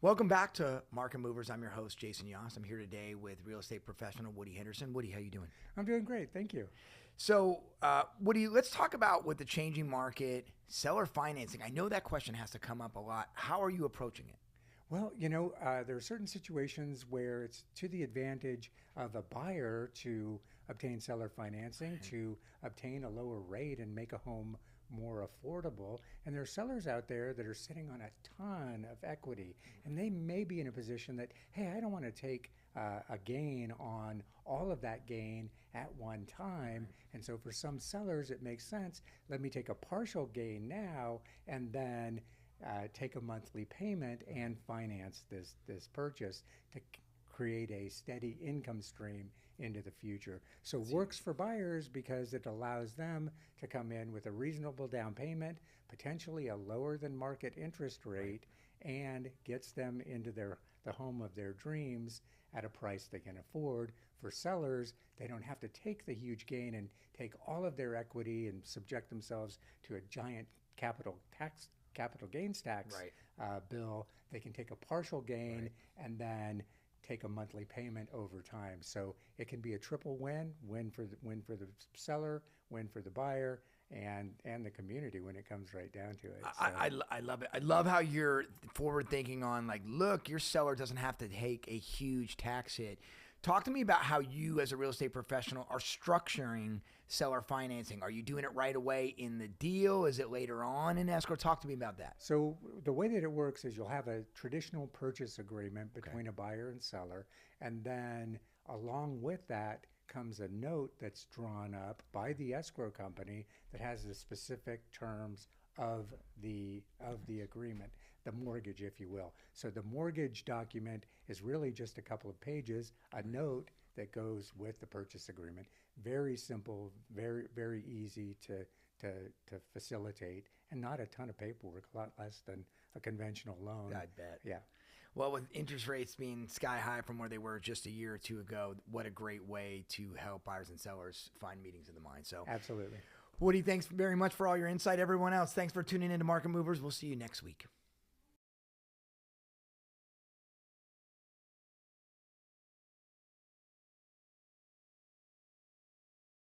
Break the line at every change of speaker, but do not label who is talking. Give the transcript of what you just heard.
Welcome back to Market Movers. I'm your host, Jason Yoss. I'm here today with real estate professional Woody Henderson. Woody, how you doing?
I'm doing great. Thank you.
So, Woody, let's talk about with the changing market, seller financing. I know that question has to come up a lot. How are you approaching it?
Well, there are certain situations where it's to the advantage of a buyer to obtain seller financing, to obtain a lower rate and make a home more affordable. And there are sellers out there that are sitting on a ton of equity, and they may be in a position that, hey, I don't want to take a gain on all of that gain at one time. And so for some sellers, it makes sense. Let me take a partial gain now and then take a monthly payment and finance this purchase to create a steady income stream into the future. So it works for buyers because it allows them to come in with a reasonable down payment, potentially a lower than market interest rate, and gets them into the home of their dreams at a price they can afford. For sellers, they don't have to take the huge gain and take all of their equity and subject themselves to a giant capital gains tax bill. They can take a partial gain and then take a monthly payment over time. So it can be a triple win for the seller, win for the buyer, and the community when it comes right down to it. So.
I love it. I love how you're forward thinking on like, look, your seller doesn't have to take a huge tax hit. Talk to me about how you as a real estate professional are structuring seller financing. Are you doing it right away in the deal? Is it later on in escrow? Talk to me about that.
So the way that it works is you'll have a traditional purchase agreement between a buyer and seller, and then along with that comes a note that's drawn up by the escrow company that has the specific terms of the agreement, the mortgage, if you will. So the mortgage document is really just a couple of pages, a note that goes with the purchase agreement. Very simple, very, very easy to facilitate, and not a ton of paperwork, a lot less than a conventional loan.
I bet.
Yeah.
Well, with interest rates being sky high from where they were just a year or two ago, what a great way to help buyers and sellers find meetings of the mind. So
Absolutely.
Woody, thanks very much for all your insight. Everyone else, thanks for tuning into Market Movers. We'll see you next week.